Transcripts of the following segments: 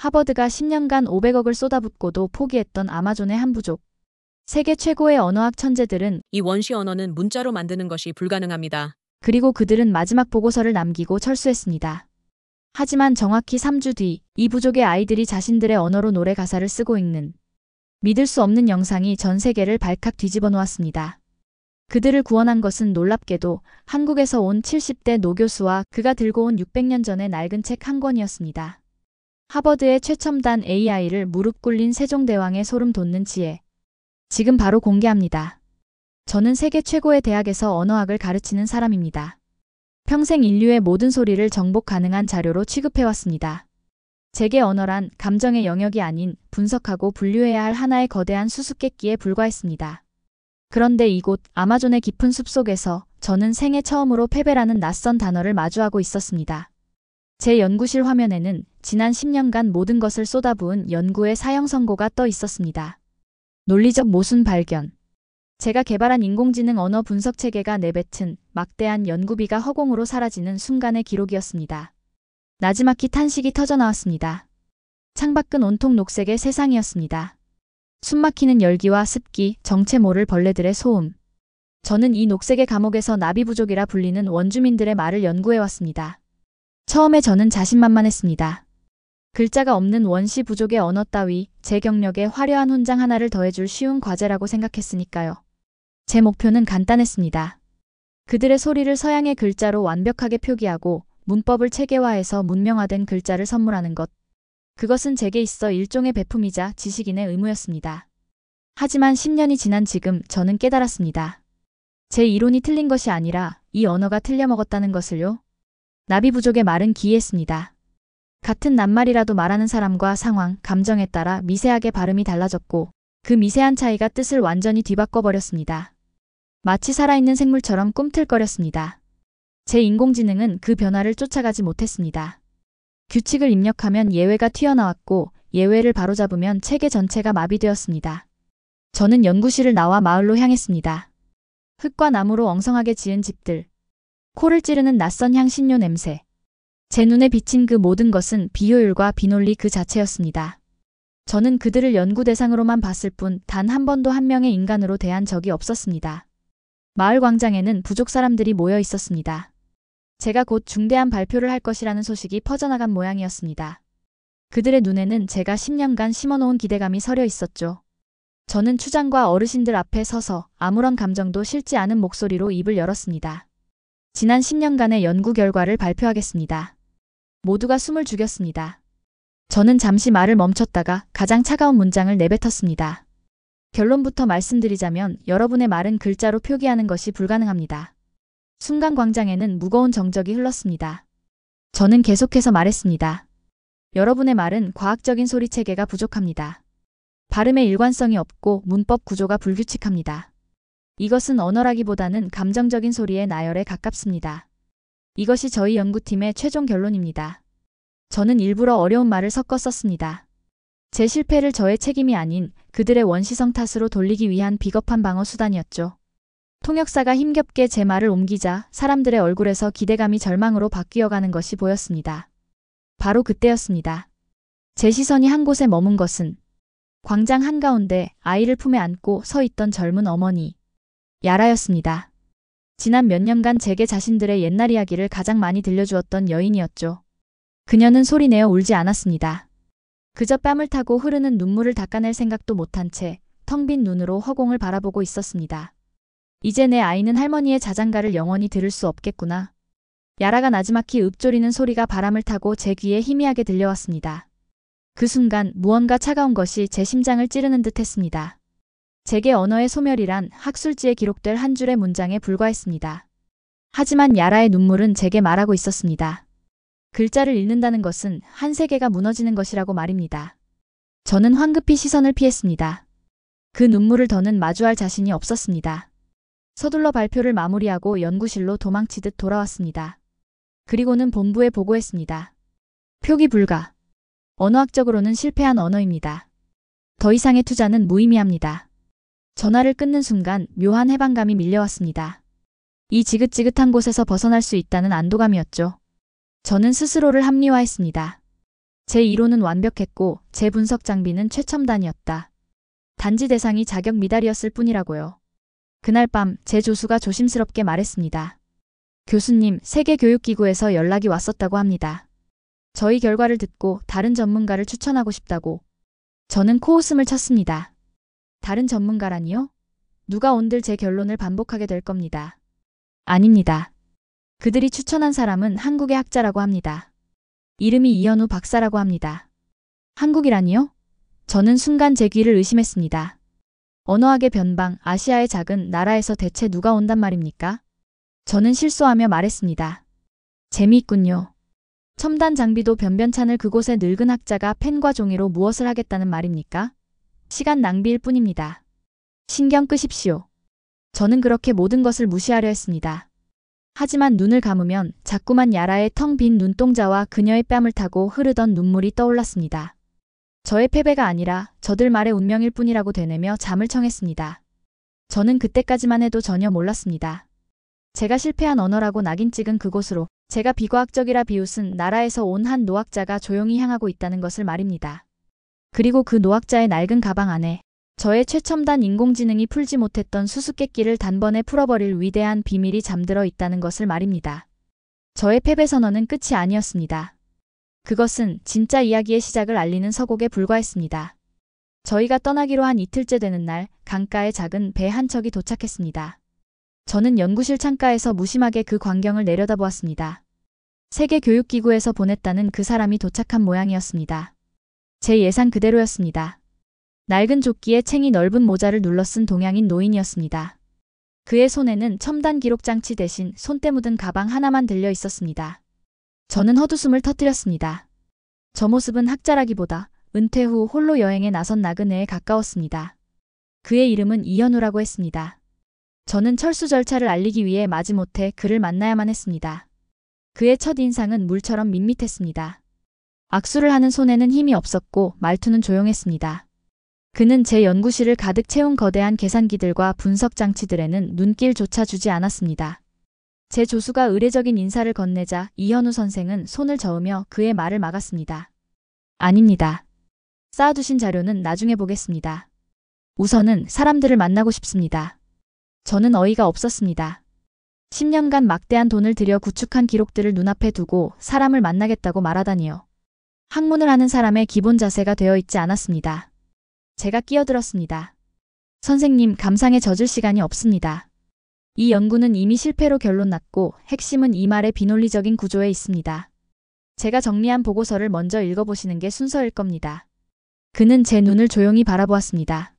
하버드가 10년간 500억을 쏟아붓고도 포기했던 아마존의 한 부족. 세계 최고의 언어학 천재들은 이 원시 언어는 문자로 만드는 것이 불가능합니다. 그리고 그들은 마지막 보고서를 남기고 철수했습니다. 하지만 정확히 3주 뒤 이 부족의 아이들이 자신들의 언어로 노래 가사를 쓰고 읽는 믿을 수 없는 영상이 전 세계를 발칵 뒤집어 놓았습니다. 그들을 구원한 것은 놀랍게도 한국에서 온 70대 노교수와 그가 들고 온 600년 전의 낡은 책 한 권이었습니다. 하버드의 최첨단 AI를 무릎 꿇린 세종대왕의 소름 돋는 지혜. 지금 바로 공개합니다. 저는 세계 최고의 대학에서 언어학을 가르치는 사람입니다. 평생 인류의 모든 소리를 정복 가능한 자료로 취급해왔습니다. 제게 언어란 감정의 영역이 아닌 분석하고 분류해야 할 하나의 거대한 수수께끼에 불과했습니다. 그런데 이곳 아마존의 깊은 숲속에서 저는 생애 처음으로 패배라는 낯선 단어를 마주하고 있었습니다. 제 연구실 화면에는 지난 10년간 모든 것을 쏟아부은 연구의 사형 선고가 떠 있었습니다. 논리적 모순 발견. 제가 개발한 인공지능 언어 분석 체계가 내뱉은 막대한 연구비가 허공으로 사라지는 순간의 기록이었습니다. 나지막히 탄식이 터져나왔습니다. 창밖은 온통 녹색의 세상이었습니다. 숨막히는 열기와 습기, 정체 모를 벌레들의 소음. 저는 이 녹색의 감옥에서 나비부족이라 불리는 원주민들의 말을 연구해왔습니다. 처음에 저는 자신만만했습니다. 글자가 없는 원시 부족의 언어 따위 제 경력에 화려한 훈장 하나를 더해줄 쉬운 과제라고 생각했으니까요. 제 목표는 간단했습니다. 그들의 소리를 서양의 글자로 완벽하게 표기하고 문법을 체계화해서 문명화된 글자를 선물하는 것. 그것은 제게 있어 일종의 베품이자 지식인의 의무였습니다. 하지만 10년이 지난 지금 저는 깨달았습니다. 제 이론이 틀린 것이 아니라 이 언어가 틀려먹었다는 것을요. 나비부족의 말은 기이했습니다. 같은 낱말이라도 말하는 사람과 상황, 감정에 따라 미세하게 발음이 달라졌고 그 미세한 차이가 뜻을 완전히 뒤바꿔버렸습니다. 마치 살아있는 생물처럼 꿈틀거렸습니다. 제 인공지능은 그 변화를 쫓아가지 못했습니다. 규칙을 입력하면 예외가 튀어나왔고 예외를 바로잡으면 체계 전체가 마비되었습니다. 저는 연구실을 나와 마을로 향했습니다. 흙과 나무로 엉성하게 지은 집들. 코를 찌르는 낯선 향신료 냄새. 제 눈에 비친 그 모든 것은 비효율과 비논리 그 자체였습니다. 저는 그들을 연구 대상으로만 봤을 뿐 단 한 번도 한 명의 인간으로 대한 적이 없었습니다. 마을 광장에는 부족 사람들이 모여 있었습니다. 제가 곧 중대한 발표를 할 것이라는 소식이 퍼져나간 모양이었습니다. 그들의 눈에는 제가 10년간 심어놓은 기대감이 서려 있었죠. 저는 추장과 어르신들 앞에 서서 아무런 감정도 실지 않은 목소리로 입을 열었습니다. 지난 10년간의 연구 결과를 발표하겠습니다. 모두가 숨을 죽였습니다. 저는 잠시 말을 멈췄다가 가장 차가운 문장을 내뱉었습니다. 결론부터 말씀드리자면 여러분의 말은 글자로 표기하는 것이 불가능합니다. 순간 광장에는 무거운 정적이 흘렀습니다. 저는 계속해서 말했습니다. 여러분의 말은 과학적인 소리 체계가 부족합니다. 발음의 일관성이 없고 문법 구조가 불규칙합니다. 이것은 언어라기보다는 감정적인 소리의 나열에 가깝습니다. 이것이 저희 연구팀의 최종 결론입니다. 저는 일부러 어려운 말을 섞어 썼습니다. 제 실패를 저의 책임이 아닌 그들의 원시성 탓으로 돌리기 위한 비겁한 방어 수단이었죠. 통역사가 힘겹게 제 말을 옮기자 사람들의 얼굴에서 기대감이 절망으로 바뀌어가는 것이 보였습니다. 바로 그때였습니다. 제 시선이 한 곳에 머문 것은 광장 한가운데 아이를 품에 안고 서 있던 젊은 어머니 야라였습니다. 지난 몇 년간 제게 자신들의 옛날 이야기를 가장 많이 들려주었던 여인이었죠. 그녀는 소리내어 울지 않았습니다. 그저 뺨을 타고 흐르는 눈물을 닦아낼 생각도 못한 채 텅 빈 눈으로 허공을 바라보고 있었습니다. 이제 내 아이는 할머니의 자장가를 영원히 들을 수 없겠구나. 야라가 나지막히 읊조리는 소리가 바람을 타고 제 귀에 희미하게 들려왔습니다. 그 순간 무언가 차가운 것이 제 심장을 찌르는 듯 했습니다. 제게 언어의 소멸이란 학술지에 기록될 한 줄의 문장에 불과했습니다. 하지만 야라의 눈물은 제게 말하고 있었습니다. 글자를 읽는다는 것은 한 세계가 무너지는 것이라고 말입니다. 저는 황급히 시선을 피했습니다. 그 눈물을 더는 마주할 자신이 없었습니다. 서둘러 발표를 마무리하고 연구실로 도망치듯 돌아왔습니다. 그리고는 본부에 보고했습니다. 표기 불가. 언어학적으로는 실패한 언어입니다. 더 이상의 투자는 무의미합니다. 전화를 끊는 순간 묘한 해방감이 밀려왔습니다. 이 지긋지긋한 곳에서 벗어날 수 있다는 안도감이었죠. 저는 스스로를 합리화했습니다. 제 이론은 완벽했고 제 분석 장비는 최첨단이었다. 단지 대상이 자격 미달이었을 뿐이라고요. 그날 밤 제 조수가 조심스럽게 말했습니다. 교수님, 세계교육기구에서 연락이 왔었다고 합니다. 저희 결과를 듣고 다른 전문가를 추천하고 싶다고. 저는 코웃음을 쳤습니다. 다른 전문가라니요? 누가 온들 제 결론을 반복하게 될 겁니다. 아닙니다. 그들이 추천한 사람은 한국의 학자라고 합니다. 이름이 이현우 박사라고 합니다. 한국이라니요? 저는 순간 제 귀를 의심했습니다. 언어학의 변방, 아시아의 작은 나라에서 대체 누가 온단 말입니까? 저는 실소하며 말했습니다. 재미있군요. 첨단 장비도 변변찮을 그곳의 늙은 학자가 펜과 종이로 무엇을 하겠다는 말입니까? 시간 낭비일 뿐입니다. 신경 끄십시오. 저는 그렇게 모든 것을 무시하려 했습니다. 하지만 눈을 감으면 자꾸만 야라의 텅 빈 눈동자와 그녀의 뺨을 타고 흐르던 눈물이 떠올랐습니다. 저의 패배가 아니라 저들 말의 운명일 뿐이라고 되뇌며 잠을 청했습니다. 저는 그때까지만 해도 전혀 몰랐습니다. 제가 실패한 언어라고 낙인 찍은 그곳으로 제가 비과학적이라 비웃은 나라에서 온 한 노학자가 조용히 향하고 있다는 것을 말입니다. 그리고 그 노학자의 낡은 가방 안에 저의 최첨단 인공지능이 풀지 못했던 수수께끼를 단번에 풀어버릴 위대한 비밀이 잠들어 있다는 것을 말입니다. 저의 패배 선언은 끝이 아니었습니다. 그것은 진짜 이야기의 시작을 알리는 서곡에 불과했습니다. 저희가 떠나기로 한 이틀째 되는 날, 강가에 작은 배 한 척이 도착했습니다. 저는 연구실 창가에서 무심하게 그 광경을 내려다보았습니다. 세계교육기구에서 보냈다는 그 사람이 도착한 모양이었습니다. 제 예상 그대로였습니다. 낡은 조끼에 챙이 넓은 모자를 눌러 쓴 동양인 노인이었습니다. 그의 손에는 첨단 기록장치 대신 손때 묻은 가방 하나만 들려 있었습니다. 저는 헛웃음을 터뜨렸습니다. 저 모습은 학자라기보다 은퇴 후 홀로 여행에 나선 나그네에 가까웠습니다. 그의 이름은 이현우라고 했습니다. 저는 철수 절차를 알리기 위해 마지못해 그를 만나야만 했습니다. 그의 첫 인상은 물처럼 밋밋했습니다. 악수를 하는 손에는 힘이 없었고 말투는 조용했습니다. 그는 제 연구실을 가득 채운 거대한 계산기들과 분석 장치들에는 눈길조차 주지 않았습니다. 제 조수가 의례적인 인사를 건네자 이현우 선생은 손을 저으며 그의 말을 막았습니다. 아닙니다. 쌓아두신 자료는 나중에 보겠습니다. 우선은 사람들을 만나고 싶습니다. 저는 어이가 없었습니다. 10년간 막대한 돈을 들여 구축한 기록들을 눈앞에 두고 사람을 만나겠다고 말하다니요. 학문을 하는 사람의 기본 자세가 되어 있지 않았습니다. 제가 끼어들었습니다. 선생님, 감상에 젖을 시간이 없습니다. 이 연구는 이미 실패로 결론났고 핵심은 이 말의 비논리적인 구조에 있습니다. 제가 정리한 보고서를 먼저 읽어보시는 게 순서일 겁니다. 그는 제 눈을 조용히 바라보았습니다.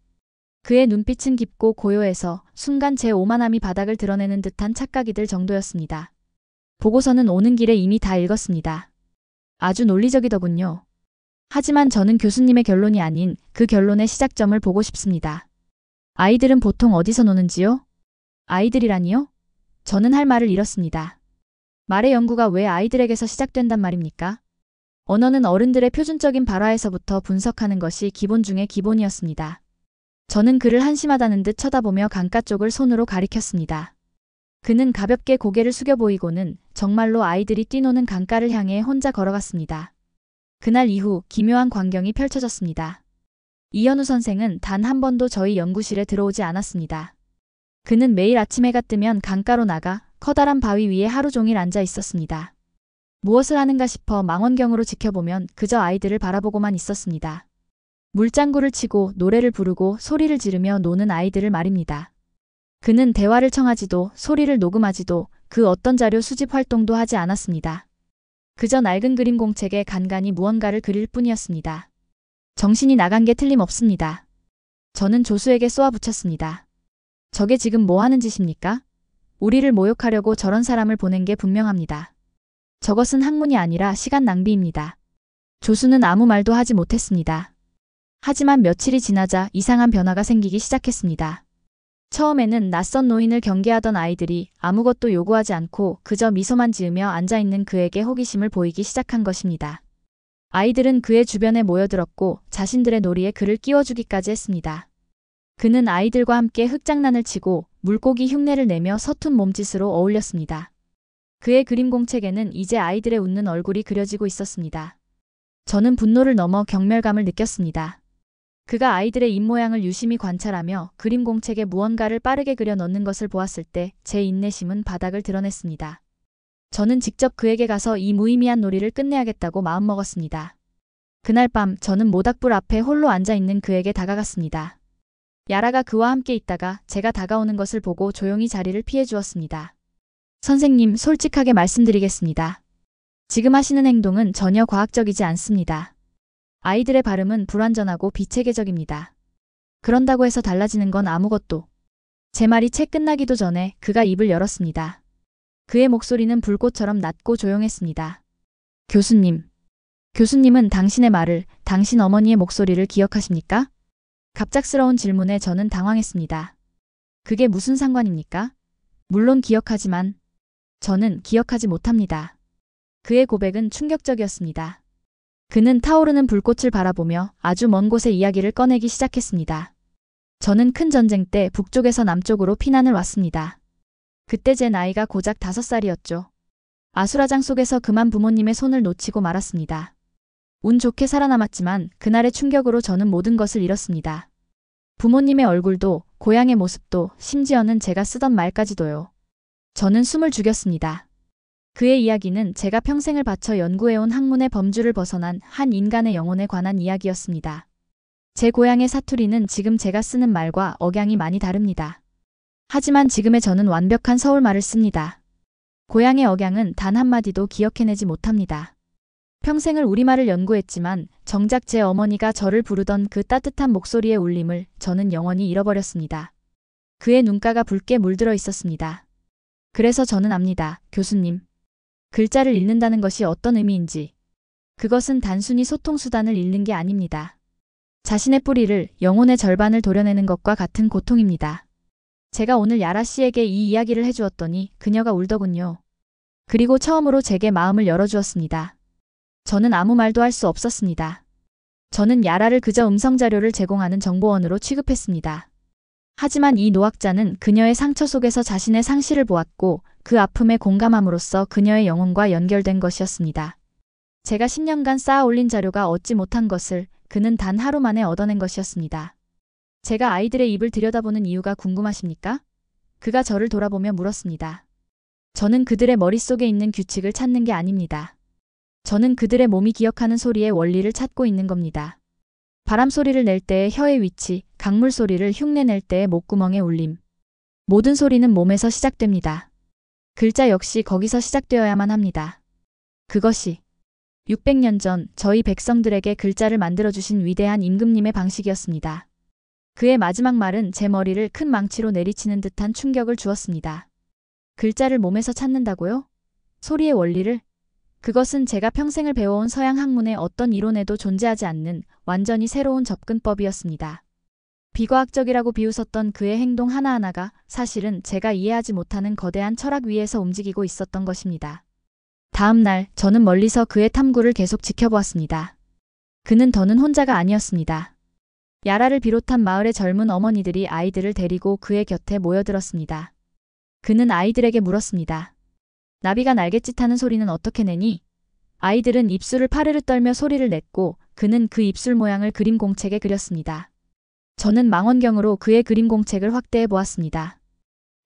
그의 눈빛은 깊고 고요해서 순간 제 오만함이 바닥을 드러내는 듯한 착각이 들 정도였습니다. 보고서는 오는 길에 이미 다 읽었습니다. 아주 논리적이더군요. 하지만 저는 교수님의 결론이 아닌 그 결론의 시작점을 보고 싶습니다. 아이들은 보통 어디서 노는지요? 아이들이라니요? 저는 할 말을 잃었습니다. 말의 연구가 왜 아이들에게서 시작된단 말입니까? 언어는 어른들의 표준적인 발화에서부터 분석하는 것이 기본 중의 기본이었습니다. 저는 그를 한심하다는 듯 쳐다보며 강가 쪽을 손으로 가리켰습니다. 그는 가볍게 고개를 숙여 보이고는 정말로 아이들이 뛰노는 강가를 향해 혼자 걸어갔습니다. 그날 이후 기묘한 광경이 펼쳐졌습니다. 이현우 선생은 단 한 번도 저희 연구실에 들어오지 않았습니다. 그는 매일 아침 해가 뜨면 강가로 나가 커다란 바위 위에 하루 종일 앉아 있었습니다. 무엇을 하는가 싶어 망원경으로 지켜보면 그저 아이들을 바라보고만 있었습니다. 물장구를 치고 노래를 부르고 소리를 지르며 노는 아이들을 말입니다. 그는 대화를 청하지도 소리를 녹음하지도 그 어떤 자료 수집 활동도 하지 않았습니다. 그저 낡은 그림 공책에 간간히 무언가를 그릴 뿐이었습니다. 정신이 나간 게 틀림없습니다. 저는 조수에게 쏘아붙였습니다. 저게 지금 뭐 하는 짓입니까? 우리를 모욕하려고 저런 사람을 보낸 게 분명합니다. 저것은 학문이 아니라 시간 낭비입니다. 조수는 아무 말도 하지 못했습니다. 하지만 며칠이 지나자 이상한 변화가 생기기 시작했습니다. 처음에는 낯선 노인을 경계하던 아이들이 아무것도 요구하지 않고 그저 미소만 지으며 앉아있는 그에게 호기심을 보이기 시작한 것입니다. 아이들은 그의 주변에 모여들었고 자신들의 놀이에 그를 끼워주기까지 했습니다. 그는 아이들과 함께 흙장난을 치고 물고기 흉내를 내며 서툰 몸짓으로 어울렸습니다. 그의 그림 공책에는 이제 아이들의 웃는 얼굴이 그려지고 있었습니다. 저는 분노를 넘어 경멸감을 느꼈습니다. 그가 아이들의 입모양을 유심히 관찰하며 그림 공책에 무언가를 빠르게 그려 넣는 것을 보았을 때 제 인내심은 바닥을 드러냈습니다. 저는 직접 그에게 가서 이 무의미한 놀이를 끝내야겠다고 마음먹었습니다. 그날 밤 저는 모닥불 앞에 홀로 앉아 있는 그에게 다가갔습니다. 야라가 그와 함께 있다가 제가 다가오는 것을 보고 조용히 자리를 피해 주었습니다. 선생님, 솔직하게 말씀드리겠습니다. 지금 하시는 행동은 전혀 과학적이지 않습니다. 아이들의 발음은 불완전하고 비체계적입니다. 그런다고 해서 달라지는 건 아무것도. 제 말이 채 끝나기도 전에 그가 입을 열었습니다. 그의 목소리는 불꽃처럼 낮고 조용했습니다. 교수님. 교수님은 당신의 말을, 당신 어머니의 목소리를 기억하십니까? 갑작스러운 질문에 저는 당황했습니다. 그게 무슨 상관입니까? 물론 기억하지만 저는 기억하지 못합니다. 그의 고백은 충격적이었습니다. 그는 타오르는 불꽃을 바라보며 아주 먼 곳의 이야기를 꺼내기 시작했습니다. 저는 큰 전쟁 때 북쪽에서 남쪽으로 피난을 왔습니다. 그때 제 나이가 고작 5살이었죠. 아수라장 속에서 그만 부모님의 손을 놓치고 말았습니다. 운 좋게 살아남았지만 그날의 충격으로 저는 모든 것을 잃었습니다. 부모님의 얼굴도, 고향의 모습도, 심지어는 제가 쓰던 말까지도요. 저는 숨을 죽였습니다. 그의 이야기는 제가 평생을 바쳐 연구해온 학문의 범주를 벗어난 한 인간의 영혼에 관한 이야기였습니다. 제 고향의 사투리는 지금 제가 쓰는 말과 억양이 많이 다릅니다. 하지만 지금의 저는 완벽한 서울말을 씁니다. 고향의 억양은 단 한마디도 기억해내지 못합니다. 평생을 우리말을 연구했지만 정작 제 어머니가 저를 부르던 그 따뜻한 목소리의 울림을 저는 영원히 잃어버렸습니다. 그의 눈가가 붉게 물들어 있었습니다. 그래서 저는 압니다, 교수님. 글자를 읽는다는 것이 어떤 의미인지. 그것은 단순히 소통수단을 잃는 게 아닙니다. 자신의 뿌리를, 영혼의 절반을 도려내는 것과 같은 고통입니다. 제가 오늘 야라 씨에게 이 이야기를 해주었더니 그녀가 울더군요. 그리고 처음으로 제게 마음을 열어주었습니다. 저는 아무 말도 할 수 없었습니다. 저는 야라를 그저 음성자료를 제공하는 정보원으로 취급했습니다. 하지만 이 노학자는 그녀의 상처 속에서 자신의 상실을 보았고 그 아픔에 공감함으로써 그녀의 영혼과 연결된 것이었습니다. 제가 10년간 쌓아 올린 자료가 얻지 못한 것을 그는 단 하루 만에 얻어낸 것이었습니다. 제가 아이들의 입을 들여다보는 이유가 궁금하십니까? 그가 저를 돌아보며 물었습니다. 저는 그들의 머릿속에 있는 규칙을 찾는 게 아닙니다. 저는 그들의 몸이 기억하는 소리의 원리를 찾고 있는 겁니다. 바람 소리를 낼 때의 혀의 위치, 강물 소리를 흉내낼 때의 목구멍의 울림. 모든 소리는 몸에서 시작됩니다. 글자 역시 거기서 시작되어야만 합니다. 그것이 600년 전 저희 백성들에게 글자를 만들어주신 위대한 임금님의 방식이었습니다. 그의 마지막 말은 제 머리를 큰 망치로 내리치는 듯한 충격을 주었습니다. 글자를 몸에서 찾는다고요? 소리의 원리를? 그것은 제가 평생을 배워온 서양 학문의 어떤 이론에도 존재하지 않는 완전히 새로운 접근법이었습니다. 비과학적이라고 비웃었던 그의 행동 하나하나가 사실은 제가 이해하지 못하는 거대한 철학 위에서 움직이고 있었던 것입니다. 다음 날 저는 멀리서 그의 탐구를 계속 지켜보았습니다. 그는 더는 혼자가 아니었습니다. 야라를 비롯한 마을의 젊은 어머니들이 아이들을 데리고 그의 곁에 모여들었습니다. 그는 아이들에게 물었습니다. 나비가 날갯짓하는 소리는 어떻게 내니? 아이들은 입술을 파르르 떨며 소리를 냈고 그는 그 입술 모양을 그림 공책에 그렸습니다. 저는 망원경으로 그의 그림 공책을 확대해 보았습니다.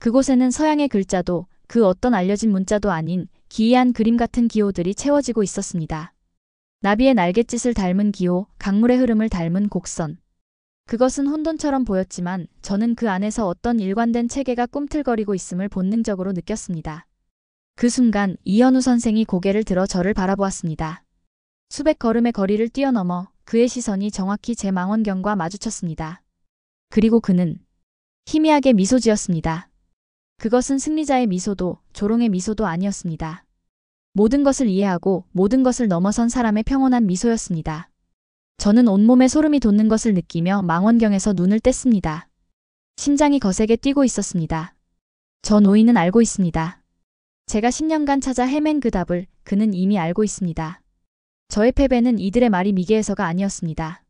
그곳에는 서양의 글자도 그 어떤 알려진 문자도 아닌 기이한 그림 같은 기호들이 채워지고 있었습니다. 나비의 날갯짓을 닮은 기호, 강물의 흐름을 닮은 곡선. 그것은 혼돈처럼 보였지만 저는 그 안에서 어떤 일관된 체계가 꿈틀거리고 있음을 본능적으로 느꼈습니다. 그 순간 이현우 선생이 고개를 들어 저를 바라보았습니다. 수백 걸음의 거리를 뛰어넘어 그의 시선이 정확히 제 망원경과 마주쳤습니다. 그리고 그는 희미하게 미소 지었습니다. 그것은 승리자의 미소도 조롱의 미소도 아니었습니다. 모든 것을 이해하고 모든 것을 넘어선 사람의 평온한 미소였습니다. 저는 온몸에 소름이 돋는 것을 느끼며 망원경에서 눈을 뗐습니다. 심장이 거세게 뛰고 있었습니다. 저 노인은 알고 있습니다. 제가 10년간 찾아 헤맨 그 답을 그는 이미 알고 있습니다. 저의 패배는 이들의 말이 미개해서가 아니었습니다.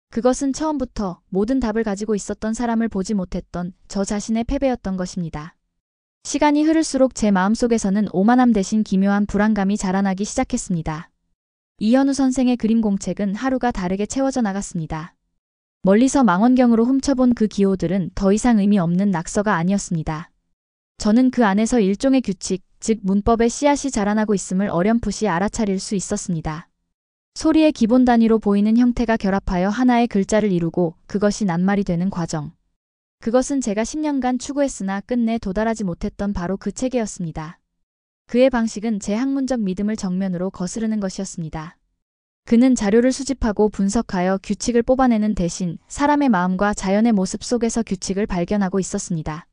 그것은 처음부터 모든 답을 가지고 있었던 사람을 보지 못했던 저 자신의 패배였던 것입니다. 시간이 흐를수록 제 마음속에서는 오만함 대신 기묘한 불안감이 자라나기 시작했습니다. 이현우 선생의 그림 공책은 하루가 다르게 채워져 나갔습니다. 멀리서 망원경으로 훔쳐본 그 기호들은 더 이상 의미 없는 낙서가 아니었습니다. 저는 그 안에서 일종의 규칙, 즉 문법의 씨앗이 자라나고 있음을 어렴풋이 알아차릴 수 있었습니다. 소리의 기본 단위로 보이는 형태가 결합하여 하나의 글자를 이루고 그것이 낱말이 되는 과정. 그것은 제가 10년간 추구했으나 끝내 도달하지 못했던 바로 그 체계였습니다. 그의 방식은 제 학문적 믿음을 정면으로 거스르는 것이었습니다. 그는 자료를 수집하고 분석하여 규칙을 뽑아내는 대신 사람의 마음과 자연의 모습 속에서 규칙을 발견하고 있었습니다.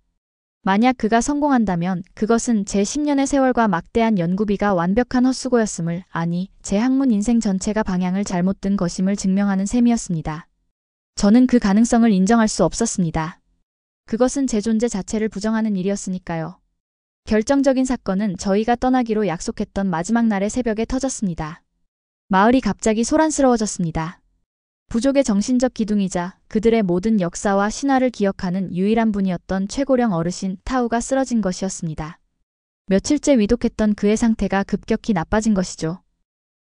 만약 그가 성공한다면 그것은 제 10년의 세월과 막대한 연구비가 완벽한 헛수고였음을, 아니, 제 학문 인생 전체가 방향을 잘못 든 것임을 증명하는 셈이었습니다. 저는 그 가능성을 인정할 수 없었습니다. 그것은 제 존재 자체를 부정하는 일이었으니까요. 결정적인 사건은 저희가 떠나기로 약속했던 마지막 날의 새벽에 터졌습니다. 마을이 갑자기 소란스러워졌습니다. 부족의 정신적 기둥이자 그들의 모든 역사와 신화를 기억하는 유일한 분이었던 최고령 어르신 타우가 쓰러진 것이었습니다. 며칠째 위독했던 그의 상태가 급격히 나빠진 것이죠.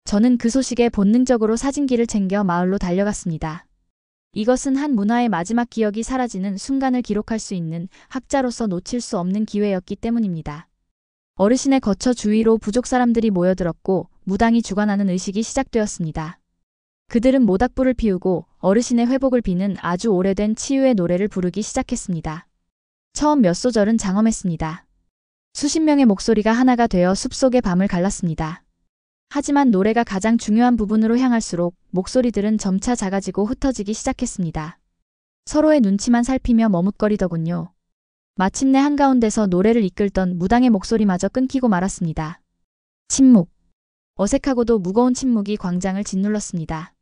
저는 그 소식에 본능적으로 사진기를 챙겨 마을로 달려갔습니다. 이것은 한 문화의 마지막 기억이 사라지는 순간을 기록할 수 있는 학자로서 놓칠 수 없는 기회였기 때문입니다. 어르신의 거처 주위로 부족 사람들이 모여들었고 무당이 주관하는 의식이 시작되었습니다. 그들은 모닥불을 피우고 어르신의 회복을 비는 아주 오래된 치유의 노래를 부르기 시작했습니다. 처음 몇 소절은 장엄했습니다. 수십 명의 목소리가 하나가 되어 숲속의 밤을 갈랐습니다. 하지만 노래가 가장 중요한 부분으로 향할수록 목소리들은 점차 작아지고 흩어지기 시작했습니다. 서로의 눈치만 살피며 머뭇거리더군요. 마침내 한가운데서 노래를 이끌던 무당의 목소리마저 끊기고 말았습니다. 침묵. 어색하고도 무거운 침묵이 광장을 짓눌렀습니다.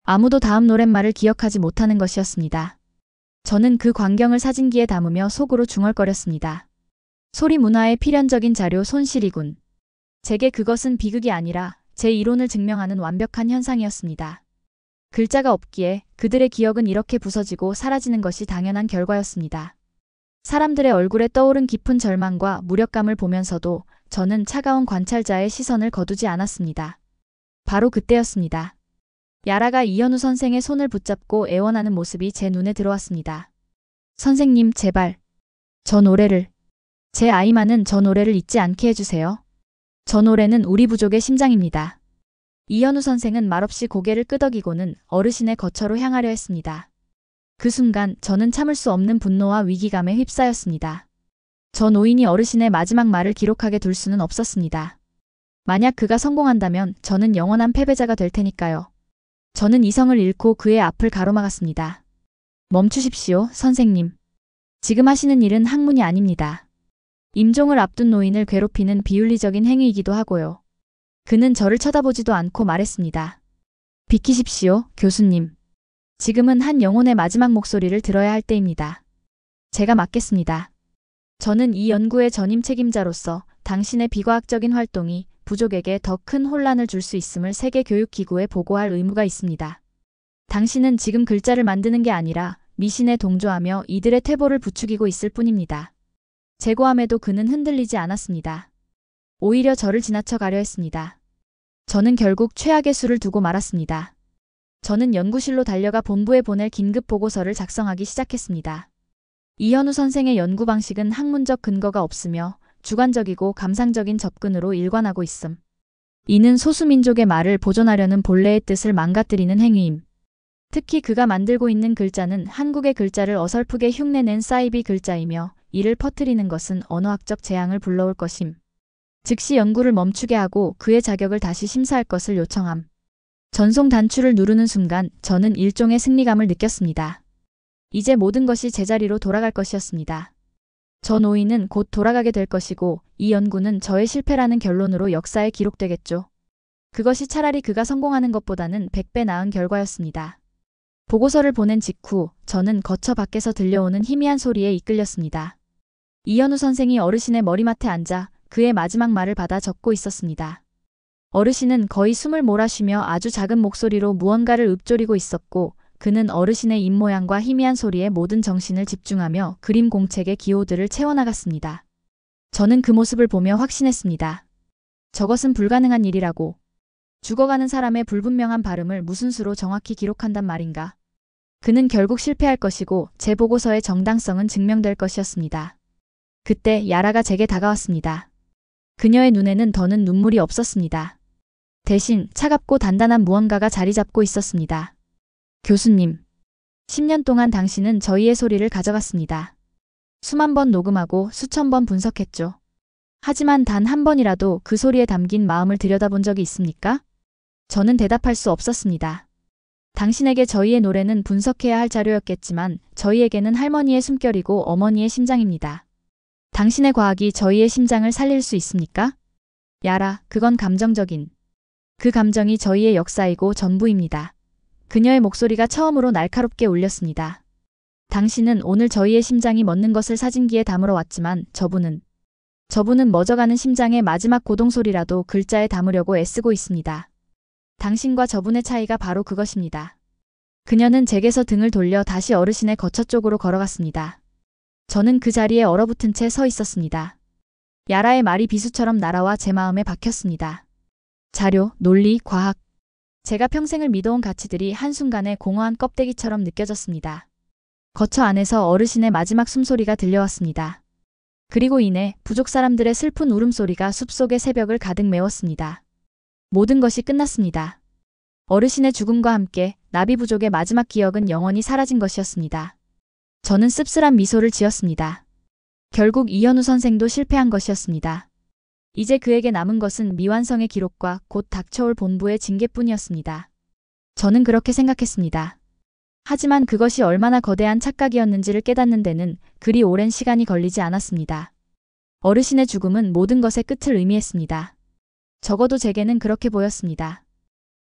아무도 다음 노랫말을 기억하지 못하는 것이었습니다. 저는 그 광경을 사진기에 담으며 속으로 중얼거렸습니다. 소리 문화의 필연적인 자료 손실이군. 제게 그것은 비극이 아니라 제 이론을 증명하는 완벽한 현상이었습니다. 글자가 없기에 그들의 기억은 이렇게 부서지고 사라지는 것이 당연한 결과였습니다. 사람들의 얼굴에 떠오른 깊은 절망과 무력감을 보면서도 저는 차가운 관찰자의 시선을 거두지 않았습니다. 바로 그때였습니다. 야라가 이현우 선생의 손을 붙잡고 애원하는 모습이 제 눈에 들어왔습니다. 선생님, 제발. 저 노래를. 제 아이만은 저 노래를 잊지 않게 해주세요. 저 노래는 우리 부족의 심장입니다. 이현우 선생은 말없이 고개를 끄덕이고는 어르신의 거처로 향하려 했습니다. 그 순간 저는 참을 수 없는 분노와 위기감에 휩싸였습니다. 저 노인이 어르신의 마지막 말을 기록하게 둘 수는 없었습니다. 만약 그가 성공한다면 저는 영원한 패배자가 될 테니까요. 저는 이성을 잃고 그의 앞을 가로막았습니다. 멈추십시오, 선생님. 지금 하시는 일은 학문이 아닙니다. 임종을 앞둔 노인을 괴롭히는 비윤리적인 행위이기도 하고요. 그는 저를 쳐다보지도 않고 말했습니다. 비키십시오, 교수님. 지금은 한 영혼의 마지막 목소리를 들어야 할 때입니다. 제가 맡겠습니다. 저는 이 연구의 전임 책임자로서 당신의 비과학적인 활동이 부족에게 더 큰 혼란을 줄 수 있음을 세계교육기구에 보고할 의무가 있습니다. 당신은 지금 글자를 만드는 게 아니라 미신에 동조하며 이들의 퇴보를 부추기고 있을 뿐입니다. 제고함에도 그는 흔들리지 않았습니다. 오히려 저를 지나쳐 가려 했습니다. 저는 결국 최악의 수를 두고 말았습니다. 저는 연구실로 달려가 본부에 보낼 긴급 보고서를 작성하기 시작했습니다. 이현우 선생의 연구 방식은 학문적 근거가 없으며 주관적이고 감상적인 접근으로 일관하고 있음. 이는 소수민족의 말을 보존하려는 본래의 뜻을 망가뜨리는 행위임. 특히 그가 만들고 있는 글자는 한국의 글자를 어설프게 흉내낸 사이비 글자이며 이를 퍼뜨리는 것은 언어학적 재앙을 불러올 것임. 즉시 연구를 멈추게 하고 그의 자격을 다시 심사할 것을 요청함. 전송 단추를 누르는 순간 저는 일종의 승리감을 느꼈습니다. 이제 모든 것이 제자리로 돌아갈 것이었습니다. 저 노인은 곧 돌아가게 될 것이고 이 연구는 저의 실패라는 결론으로 역사에 기록되겠죠. 그것이 차라리 그가 성공하는 것보다는 100배 나은 결과였습니다. 보고서를 보낸 직후 저는 거처 밖에서 들려오는 희미한 소리에 이끌렸습니다. 이현우 선생이 어르신의 머리맡에 앉아 그의 마지막 말을 받아 적고 있었습니다. 어르신은 거의 숨을 몰아쉬며 아주 작은 목소리로 무언가를 읊조리고 있었고 그는 어르신의 입모양과 희미한 소리에 모든 정신을 집중하며 그림 공책의 기호들을 채워나갔습니다. 저는 그 모습을 보며 확신했습니다. 저것은 불가능한 일이라고. 죽어가는 사람의 불분명한 발음을 무슨 수로 정확히 기록한단 말인가. 그는 결국 실패할 것이고 제 보고서의 정당성은 증명될 것이었습니다. 그때 야라가 제게 다가왔습니다. 그녀의 눈에는 더는 눈물이 없었습니다. 대신 차갑고 단단한 무언가가 자리 잡고 있었습니다. 교수님, 10년 동안 당신은 저희의 소리를 가져갔습니다. 수만 번 녹음하고 수천 번 분석했죠. 하지만 단 한 번이라도 그 소리에 담긴 마음을 들여다본 적이 있습니까? 저는 대답할 수 없었습니다. 당신에게 저희의 노래는 분석해야 할 자료였겠지만 저희에게는 할머니의 숨결이고 어머니의 심장입니다. 당신의 과학이 저희의 심장을 살릴 수 있습니까? 야라, 그건 감정적인. 그 감정이 저희의 역사이고 전부입니다. 그녀의 목소리가 처음으로 날카롭게 울렸습니다. 당신은 오늘 저희의 심장이 멎는 것을 사진기에 담으러 왔지만 저분은 멎어가는 심장의 마지막 고동소리라도 글자에 담으려고 애쓰고 있습니다. 당신과 저분의 차이가 바로 그것입니다. 그녀는 제게서 등을 돌려 다시 어르신의 거처 쪽으로 걸어갔습니다. 저는 그 자리에 얼어붙은 채 서 있었습니다. 야라의 말이 비수처럼 날아와 제 마음에 박혔습니다. 자료, 논리, 과학. 제가 평생을 믿어온 가치들이 한순간에 공허한 껍데기처럼 느껴졌습니다. 거처 안에서 어르신의 마지막 숨소리가 들려왔습니다. 그리고 이내 부족 사람들의 슬픈 울음소리가 숲속의 새벽을 가득 메웠습니다. 모든 것이 끝났습니다. 어르신의 죽음과 함께 나비 부족의 마지막 기억은 영원히 사라진 것이었습니다. 저는 씁쓸한 미소를 지었습니다. 결국 이현우 선생도 실패한 것이었습니다. 이제 그에게 남은 것은 미완성의 기록과 곧 닥쳐올 본부의 징계뿐이었습니다. 저는 그렇게 생각했습니다. 하지만 그것이 얼마나 거대한 착각이었는지를 깨닫는 데는 그리 오랜 시간이 걸리지 않았습니다. 어르신의 죽음은 모든 것의 끝을 의미했습니다. 적어도 제게는 그렇게 보였습니다.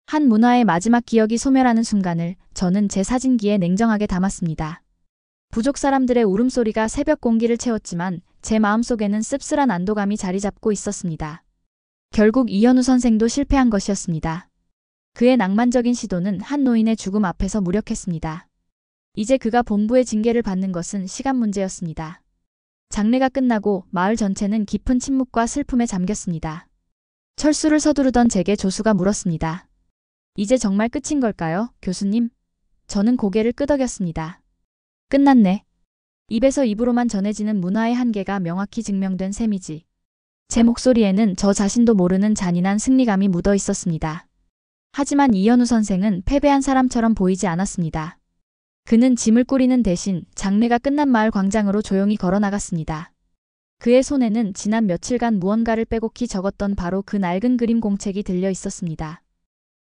한 문화의 마지막 기억이 소멸하는 순간을 저는 제 사진기에 냉정하게 담았습니다. 부족 사람들의 울음소리가 새벽 공기를 채웠지만 제 마음속에는 씁쓸한 안도감이 자리 잡고 있었습니다. 결국 이현우 선생도 실패한 것이었습니다. 그의 낭만적인 시도는 한 노인의 죽음 앞에서 무력했습니다. 이제 그가 본부의 징계를 받는 것은 시간 문제였습니다. 장례가 끝나고 마을 전체는 깊은 침묵과 슬픔에 잠겼습니다. 철수를 서두르던 제게 조수가 물었습니다. 이제 정말 끝인 걸까요, 교수님? 저는 고개를 끄덕였습니다. 끝났네. 입에서 입으로만 전해지는 문화의 한계가 명확히 증명된 셈이지. 제 목소리에는 저 자신도 모르는 잔인한 승리감이 묻어 있었습니다. 하지만 이현우 선생은 패배한 사람처럼 보이지 않았습니다. 그는 짐을 꾸리는 대신 장례가 끝난 마을 광장으로 조용히 걸어나갔습니다. 그의 손에는 지난 며칠간 무언가를 빼곡히 적었던 바로 그 낡은 그림 공책이 들려 있었습니다.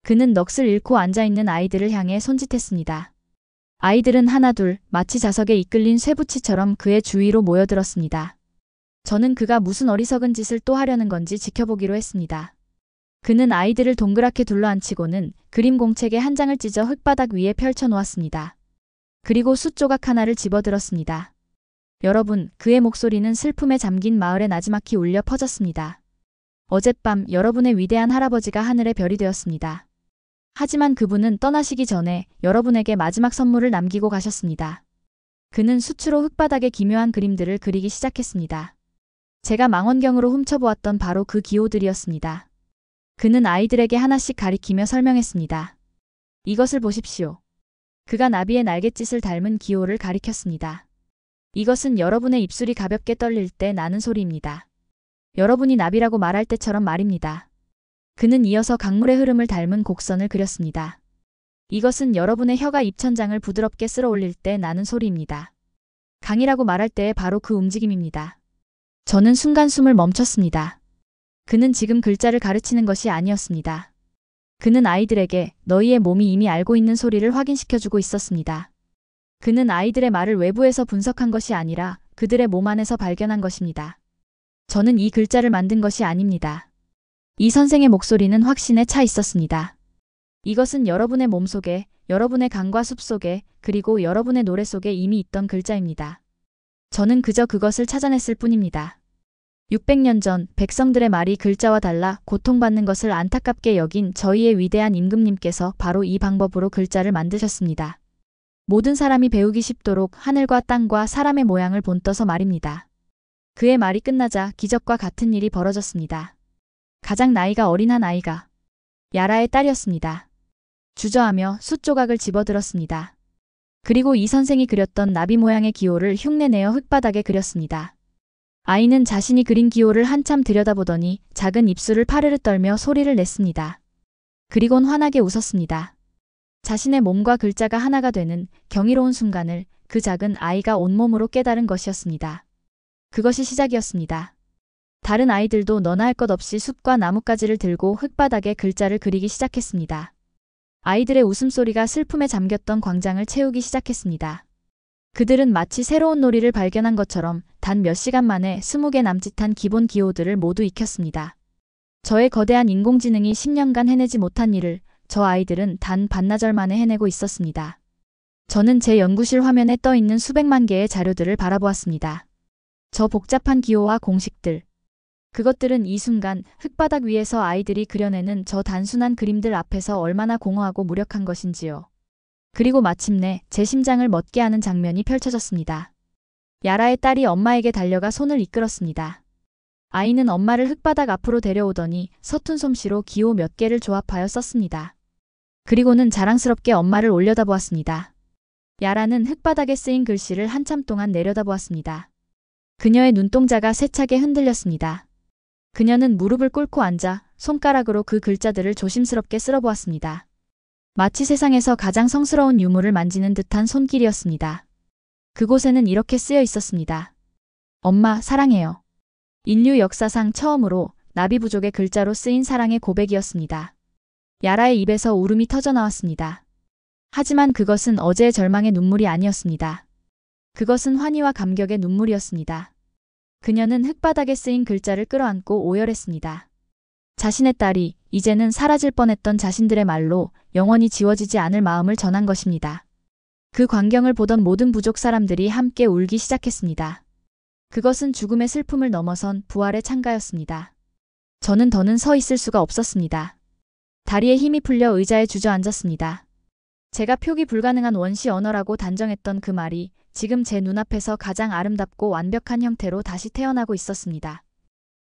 그는 넋을 잃고 앉아있는 아이들을 향해 손짓했습니다. 아이들은 하나둘 마치 자석에 이끌린 쇠붙이처럼 그의 주위로 모여들었습니다. 저는 그가 무슨 어리석은 짓을 또 하려는 건지 지켜보기로 했습니다. 그는 아이들을 동그랗게 둘러앉히고는 그림 공책의 한 장을 찢어 흙바닥 위에 펼쳐놓았습니다. 그리고 숫조각 하나를 집어들었습니다. 여러분, 그의 목소리는 슬픔에 잠긴 마을에 나지막히 울려 퍼졌습니다. 어젯밤 여러분의 위대한 할아버지가 하늘의 별이 되었습니다. 하지만 그분은 떠나시기 전에 여러분에게 마지막 선물을 남기고 가셨습니다. 그는 수치로 흙바닥에 기묘한 그림들을 그리기 시작했습니다. 제가 망원경으로 훔쳐보았던 바로 그 기호들이었습니다. 그는 아이들에게 하나씩 가리키며 설명했습니다. 이것을 보십시오. 그가 나비의 날갯짓을 닮은 기호를 가리켰습니다. 이것은 여러분의 입술이 가볍게 떨릴 때 나는 소리입니다. 여러분이 나비라고 말할 때처럼 말입니다. 그는 이어서 강물의 흐름을 닮은 곡선을 그렸습니다. 이것은 여러분의 혀가 입천장을 부드럽게 쓸어 올릴 때 나는 소리입니다. 강이라고 말할 때의 바로 그 움직임입니다. 저는 순간 숨을 멈췄습니다. 그는 지금 글자를 가르치는 것이 아니었습니다. 그는 아이들에게 너희의 몸이 이미 알고 있는 소리를 확인시켜주고 있었습니다. 그는 아이들의 말을 외부에서 분석한 것이 아니라 그들의 몸 안에서 발견한 것입니다. 저는 이 글자를 만든 것이 아닙니다. 이 선생의 목소리는 확신에 차 있었습니다. 이것은 여러분의 몸속에, 여러분의 강과 숲 속에, 그리고 여러분의 노래 속에 이미 있던 글자입니다. 저는 그저 그것을 찾아냈을 뿐입니다. 600년 전 백성들의 말이 글자와 달라 고통받는 것을 안타깝게 여긴 저희의 위대한 임금님께서 바로 이 방법으로 글자를 만드셨습니다. 모든 사람이 배우기 쉽도록 하늘과 땅과 사람의 모양을 본떠서 말입니다. 그의 말이 끝나자 기적과 같은 일이 벌어졌습니다. 가장 나이가 어린 한 아이가 야라의 딸이었습니다. 주저하며 숫조각을 집어들었습니다. 그리고 이 선생이 그렸던 나비 모양의 기호를 흉내내어 흙바닥에 그렸습니다. 아이는 자신이 그린 기호를 한참 들여다보더니 작은 입술을 파르르 떨며 소리를 냈습니다. 그리곤 환하게 웃었습니다. 자신의 몸과 글자가 하나가 되는 경이로운 순간을 그 작은 아이가 온몸으로 깨달은 것이었습니다. 그것이 시작이었습니다. 다른 아이들도 너나 할 것 없이 숲과 나뭇가지를 들고 흙바닥에 글자를 그리기 시작했습니다. 아이들의 웃음소리가 슬픔에 잠겼던 광장을 채우기 시작했습니다. 그들은 마치 새로운 놀이를 발견한 것처럼 단 몇 시간 만에 20개 남짓한 기본 기호들을 모두 익혔습니다. 저의 거대한 인공지능이 10년간 해내지 못한 일을 저 아이들은 단 반나절 만에 해내고 있었습니다. 저는 제 연구실 화면에 떠있는 수백만 개의 자료들을 바라보았습니다. 저 복잡한 기호와 공식들. 그것들은 이 순간 흙바닥 위에서 아이들이 그려내는 저 단순한 그림들 앞에서 얼마나 공허하고 무력한 것인지요. 그리고 마침내 제 심장을 멎게 하는 장면이 펼쳐졌습니다. 야라의 딸이 엄마에게 달려가 손을 이끌었습니다. 아이는 엄마를 흙바닥 앞으로 데려오더니 서툰 솜씨로 기호 몇 개를 조합하여 썼습니다. 그리고는 자랑스럽게 엄마를 올려다보았습니다. 야라는 흙바닥에 쓰인 글씨를 한참 동안 내려다보았습니다. 그녀의 눈동자가 세차게 흔들렸습니다. 그녀는 무릎을 꿇고 앉아 손가락으로 그 글자들을 조심스럽게 쓸어보았습니다. 마치 세상에서 가장 성스러운 유물을 만지는 듯한 손길이었습니다. 그곳에는 이렇게 쓰여 있었습니다. 엄마, 사랑해요. 인류 역사상 처음으로 나비 부족의 글자로 쓰인 사랑의 고백이었습니다. 야라의 입에서 울음이 터져나왔습니다. 하지만 그것은 어제의 절망의 눈물이 아니었습니다. 그것은 환희와 감격의 눈물이었습니다. 그녀는 흙바닥에 쓰인 글자를 끌어안고 오열했습니다. 자신의 딸이 이제는 사라질 뻔했던 자신들의 말로 영원히 지워지지 않을 마음을 전한 것입니다. 그 광경을 보던 모든 부족 사람들이 함께 울기 시작했습니다. 그것은 죽음의 슬픔을 넘어선 부활의 창가였습니다. 저는 더는 서 있을 수가 없었습니다. 다리에 힘이 풀려 의자에 주저앉았습니다. 제가 표기 불가능한 원시 언어라고 단정했던 그 말이 지금 제 눈앞에서 가장 아름답고 완벽한 형태로 다시 태어나고 있었습니다.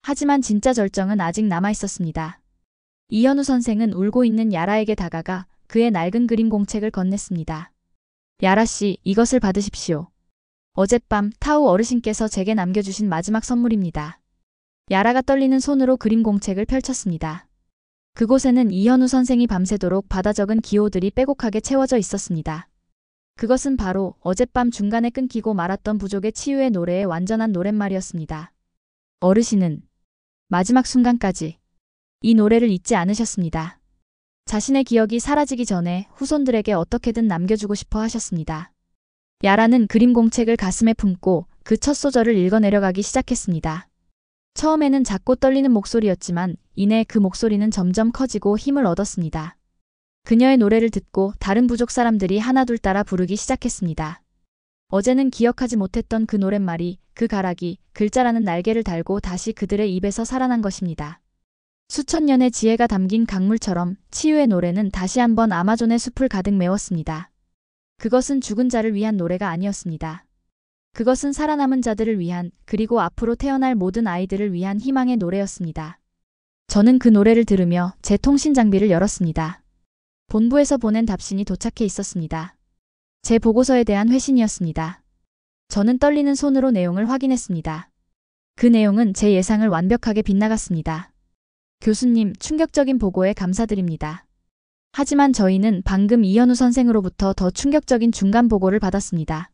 하지만 진짜 절정은 아직 남아있었습니다. 이현우 선생은 울고 있는 야라에게 다가가 그의 낡은 그림 공책을 건넸습니다. 야라씨, 이것을 받으십시오. 어젯밤 타우 어르신께서 제게 남겨주신 마지막 선물입니다. 야라가 떨리는 손으로 그림 공책을 펼쳤습니다. 그곳에는 이현우 선생이 밤새도록 받아 적은 기호들이 빼곡하게 채워져 있었습니다. 그것은 바로 어젯밤 중간에 끊기고 말았던 부족의 치유의 노래의 완전한 노랫말이었습니다. 어르신은 마지막 순간까지 이 노래를 잊지 않으셨습니다. 자신의 기억이 사라지기 전에 후손들에게 어떻게든 남겨주고 싶어 하셨습니다. 야라는 그림 공책을 가슴에 품고 그 첫 소절을 읽어내려가기 시작했습니다. 처음에는 작고 떨리는 목소리였지만 이내 그 목소리는 점점 커지고 힘을 얻었습니다. 그녀의 노래를 듣고 다른 부족 사람들이 하나둘 따라 부르기 시작했습니다. 어제는 기억하지 못했던 그 노랫말이, 그 가락이 글자라는 날개를 달고 다시 그들의 입에서 살아난 것입니다. 수천 년의 지혜가 담긴 강물처럼 치유의 노래는 다시 한번 아마존의 숲을 가득 메웠습니다. 그것은 죽은 자를 위한 노래가 아니었습니다. 그것은 살아남은 자들을 위한, 그리고 앞으로 태어날 모든 아이들을 위한 희망의 노래였습니다. 저는 그 노래를 들으며 제 통신 장비를 열었습니다. 본부에서 보낸 답신이 도착해 있었습니다. 제 보고서에 대한 회신이었습니다. 저는 떨리는 손으로 내용을 확인했습니다. 그 내용은 제 예상을 완벽하게 빗나갔습니다. 교수님, 충격적인 보고에 감사드립니다. 하지만 저희는 방금 이현우 선생으로부터 더 충격적인 중간 보고를 받았습니다.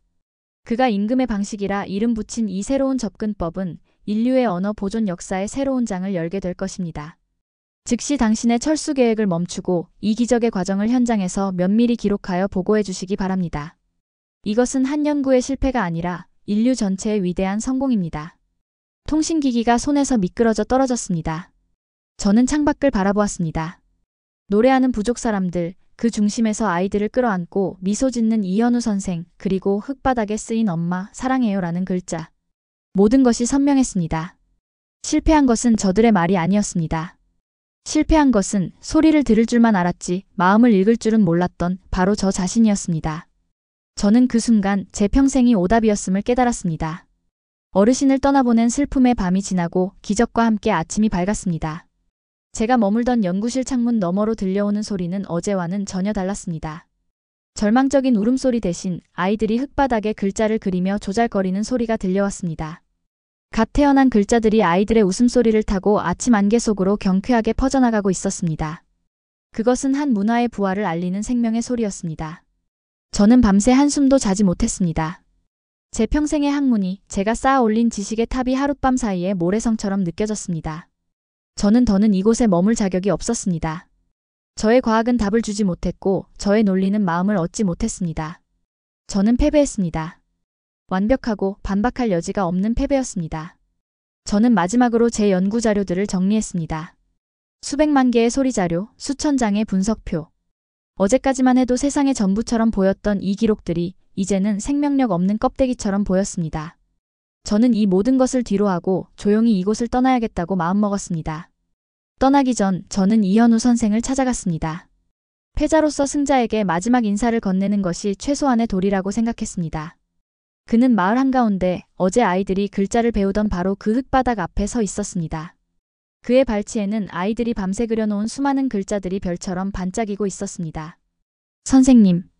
그가 임금의 방식이라 이름 붙인 이 새로운 접근법은 인류의 언어 보존 역사의 새로운 장을 열게 될 것입니다. 즉시 당신의 철수 계획을 멈추고 이 기적의 과정을 현장에서 면밀히 기록하여 보고해 주시기 바랍니다. 이것은 한 연구의 실패가 아니라 인류 전체의 위대한 성공입니다. 통신기기가 손에서 미끄러져 떨어졌습니다. 저는 창밖을 바라보았습니다. 노래하는 부족 사람들, 그 중심에서 아이들을 끌어안고 미소 짓는 이현우 선생, 그리고 흙바닥에 쓰인 엄마, 사랑해요라는 글자. 모든 것이 선명했습니다. 실패한 것은 저들의 말이 아니었습니다. 실패한 것은 소리를 들을 줄만 알았지 마음을 읽을 줄은 몰랐던 바로 저 자신이었습니다. 저는 그 순간 제 평생이 오답이었음을 깨달았습니다. 어르신을 떠나보낸 슬픔의 밤이 지나고 기적과 함께 아침이 밝았습니다. 제가 머물던 연구실 창문 너머로 들려오는 소리는 어제와는 전혀 달랐습니다. 절망적인 울음소리 대신 아이들이 흙바닥에 글자를 그리며 조잘거리는 소리가 들려왔습니다. 갓 태어난 글자들이 아이들의 웃음소리를 타고 아침 안개 속으로 경쾌하게 퍼져나가고 있었습니다. 그것은 한 문화의 부활을 알리는 생명의 소리였습니다. 저는 밤새 한숨도 자지 못했습니다. 제 평생의 학문이, 제가 쌓아 올린 지식의 탑이 하룻밤 사이에 모래성처럼 느껴졌습니다. 저는 더는 이곳에 머물 자격이 없었습니다. 저의 과학은 답을 주지 못했고 저의 논리는 마음을 얻지 못했습니다. 저는 패배했습니다. 완벽하고 반박할 여지가 없는 패배였습니다. 저는 마지막으로 제 연구 자료들을 정리했습니다. 수백만 개의 소리 자료, 수천 장의 분석표. 어제까지만 해도 세상의 전부처럼 보였던 이 기록들이 이제는 생명력 없는 껍데기처럼 보였습니다. 저는 이 모든 것을 뒤로하고 조용히 이곳을 떠나야겠다고 마음먹었습니다. 떠나기 전 저는 이현우 선생을 찾아갔습니다. 패자로서 승자에게 마지막 인사를 건네는 것이 최소한의 도리라고 생각했습니다. 그는 마을 한가운데 어제 아이들이 글자를 배우던 바로 그 흙바닥 앞에 서 있었습니다. 그의 발치에는 아이들이 밤새 그려놓은 수많은 글자들이 별처럼 반짝이고 있었습니다. 선생님.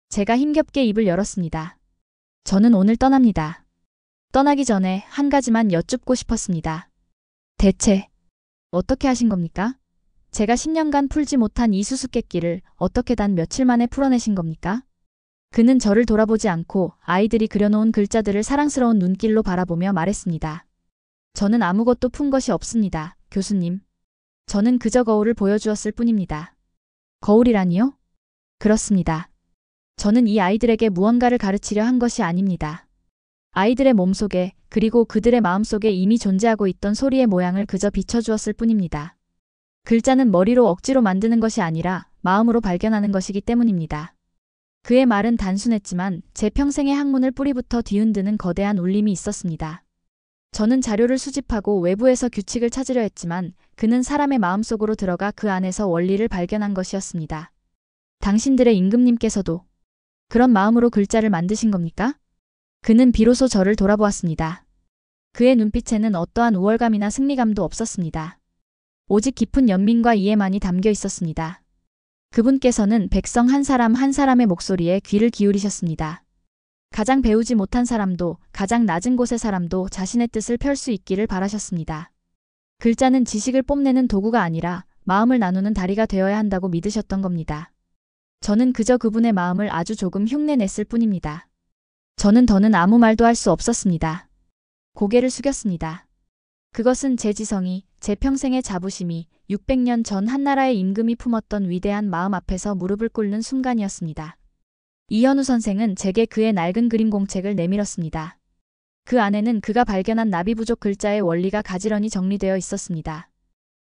제가 힘겹게 입을 열었습니다. 저는 오늘 떠납니다. 떠나기 전에 한 가지만 여쭙고 싶었습니다. 대체 어떻게 하신 겁니까? 제가 10년간 풀지 못한 이 수수께끼를 어떻게 단 며칠 만에 풀어내신 겁니까? 그는 저를 돌아보지 않고 아이들이 그려놓은 글자들을 사랑스러운 눈길로 바라보며 말했습니다. 저는 아무것도 푼 것이 없습니다, 교수님. 저는 그저 거울을 보여주었을 뿐입니다. 거울이라니요? 그렇습니다. 저는 이 아이들에게 무언가를 가르치려 한 것이 아닙니다. 아이들의 몸속에 그리고 그들의 마음속에 이미 존재하고 있던 소리의 모양을 그저 비춰주었을 뿐입니다. 글자는 머리로 억지로 만드는 것이 아니라 마음으로 발견하는 것이기 때문입니다. 그의 말은 단순했지만 제 평생의 학문을 뿌리부터 뒤흔드는 거대한 울림이 있었습니다. 저는 자료를 수집하고 외부에서 규칙을 찾으려 했지만 그는 사람의 마음속으로 들어가 그 안에서 원리를 발견한 것이었습니다. 당신들의 임금님께서도 그런 마음으로 글자를 만드신 겁니까? 그는 비로소 저를 돌아보았습니다. 그의 눈빛에는 어떠한 우월감이나 승리감도 없었습니다. 오직 깊은 연민과 이해만이 담겨 있었습니다. 그분께서는 백성 한 사람 한 사람의 목소리에 귀를 기울이셨습니다. 가장 배우지 못한 사람도 가장 낮은 곳의 사람도 자신의 뜻을 펼 수 있기를 바라셨습니다. 글자는 지식을 뽐내는 도구가 아니라 마음을 나누는 다리가 되어야 한다고 믿으셨던 겁니다. 저는 그저 그분의 마음을 아주 조금 흉내냈을 뿐입니다. 저는 더는 아무 말도 할 수 없었습니다. 고개를 숙였습니다. 그것은 제 지성이, 제 평생의 자부심이 600년 전 한나라의 임금이 품었던 위대한 마음 앞에서 무릎을 꿇는 순간이었습니다. 이현우 선생은 제게 그의 낡은 그림 공책을 내밀었습니다. 그 안에는 그가 발견한 나비부족 글자의 원리가 가지런히 정리되어 있었습니다.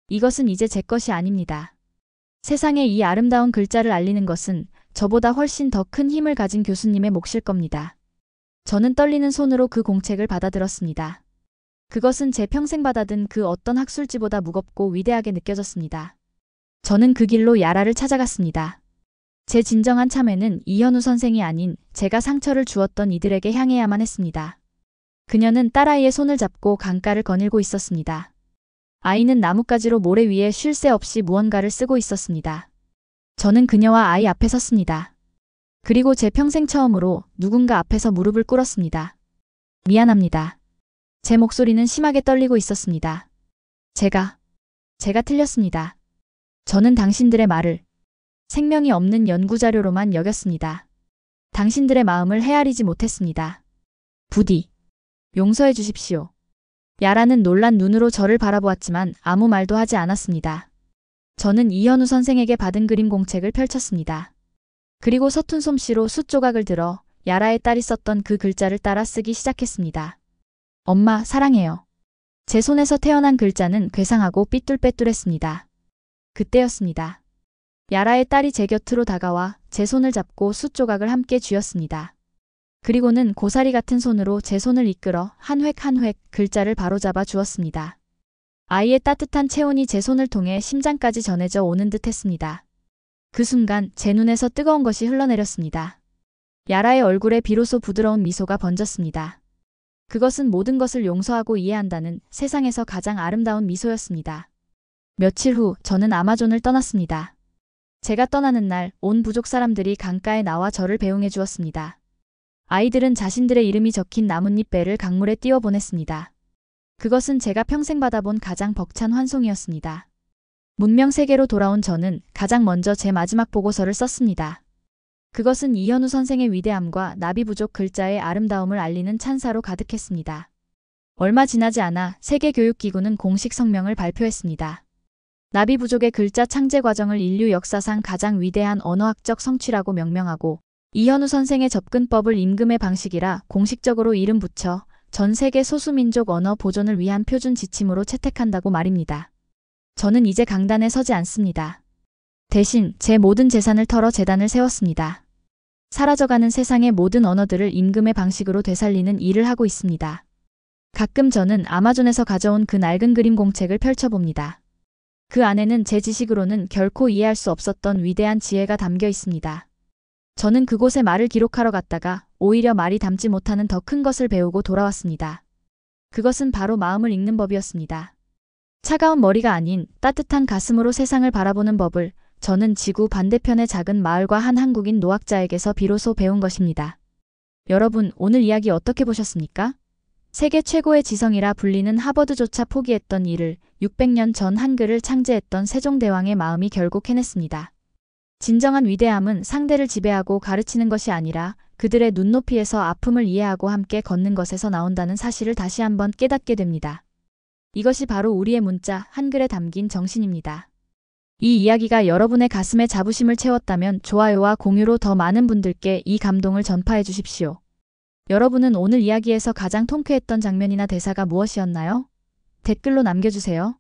이것은 이제 제 것이 아닙니다. 세상에 이 아름다운 글자를 알리는 것은 저보다 훨씬 더 큰 힘을 가진 교수님의 몫일 겁니다. 저는 떨리는 손으로 그 공책을 받아들었습니다. 그것은 제 평생 받아든 그 어떤 학술지보다 무겁고 위대하게 느껴졌습니다. 저는 그 길로 야라를 찾아갔습니다. 제 진정한 참회는 이현우 선생이 아닌 제가 상처를 주었던 이들에게 향해야만 했습니다. 그녀는 딸아이의 손을 잡고 강가를 거닐고 있었습니다. 아이는 나뭇가지로 모래 위에 쉴 새 없이 무언가를 쓰고 있었습니다. 저는 그녀와 아이 앞에 섰습니다. 그리고 제 평생 처음으로 누군가 앞에서 무릎을 꿇었습니다. 미안합니다. 제 목소리는 심하게 떨리고 있었습니다. 제가 틀렸습니다. 저는 당신들의 말을 생명이 없는 연구자료로만 여겼습니다. 당신들의 마음을 헤아리지 못했습니다. 부디 용서해 주십시오. 야라는 놀란 눈으로 저를 바라보았지만 아무 말도 하지 않았습니다. 저는 이현우 선생에게 받은 그림 공책을 펼쳤습니다. 그리고 서툰 솜씨로 숫조각을 들어 야라의 딸이 썼던 그 글자를 따라 쓰기 시작했습니다. 엄마, 사랑해요. 제 손에서 태어난 글자는 괴상하고 삐뚤빼뚤했습니다. 그때였습니다. 야라의 딸이 제 곁으로 다가와 제 손을 잡고 숫조각을 함께 쥐었습니다. 그리고는 고사리 같은 손으로 제 손을 이끌어 한 획 한 획 글자를 바로잡아 주었습니다. 아이의 따뜻한 체온이 제 손을 통해 심장까지 전해져 오는 듯 했습니다. 그 순간 제 눈에서 뜨거운 것이 흘러내렸습니다. 야라의 얼굴에 비로소 부드러운 미소가 번졌습니다. 그것은 모든 것을 용서하고 이해한다는 세상에서 가장 아름다운 미소였습니다. 며칠 후 저는 아마존을 떠났습니다. 제가 떠나는 날 온 부족 사람들이 강가에 나와 저를 배웅해 주었습니다. 아이들은 자신들의 이름이 적힌 나뭇잎 배를 강물에 띄워 보냈습니다. 그것은 제가 평생 받아본 가장 벅찬 환송이었습니다. 문명 세계로 돌아온 저는 가장 먼저 제 마지막 보고서를 썼습니다. 그것은 이현우 선생의 위대함과 나비부족 글자의 아름다움을 알리는 찬사로 가득했습니다. 얼마 지나지 않아 세계교육기구는 공식 성명을 발표했습니다. 나비부족의 글자 창제 과정을 인류 역사상 가장 위대한 언어학적 성취라고 명명하고 이현우 선생의 접근법을 임금의 방식이라 공식적으로 이름 붙여 전 세계 소수민족 언어 보존을 위한 표준 지침으로 채택한다고 말입니다. 저는 이제 강단에 서지 않습니다. 대신 제 모든 재산을 털어 재단을 세웠습니다. 사라져가는 세상의 모든 언어들을 임금의 방식으로 되살리는 일을 하고 있습니다. 가끔 저는 아마존에서 가져온 그 낡은 그림 공책을 펼쳐봅니다. 그 안에는 제 지식으로는 결코 이해할 수 없었던 위대한 지혜가 담겨 있습니다. 저는 그곳에 말을 기록하러 갔다가 오히려 말이 담지 못하는 더 큰 것을 배우고 돌아왔습니다. 그것은 바로 마음을 읽는 법이었습니다. 차가운 머리가 아닌 따뜻한 가슴으로 세상을 바라보는 법을 저는 지구 반대편의 작은 마을과 한 한국인 노학자에게서 비로소 배운 것입니다. 여러분, 오늘 이야기 어떻게 보셨습니까? 세계 최고의 지성이라 불리는 하버드조차 포기했던 일을 600년 전 한글을 창제했던 세종대왕의 마음이 결국 해냈습니다. 진정한 위대함은 상대를 지배하고 가르치는 것이 아니라 그들의 눈높이에서 아픔을 이해하고 함께 걷는 것에서 나온다는 사실을 다시 한번 깨닫게 됩니다. 이것이 바로 우리의 문자, 한글에 담긴 정신입니다. 이 이야기가 여러분의 가슴에 자부심을 채웠다면 좋아요와 공유로 더 많은 분들께 이 감동을 전파해 주십시오. 여러분은 오늘 이야기에서 가장 통쾌했던 장면이나 대사가 무엇이었나요? 댓글로 남겨주세요.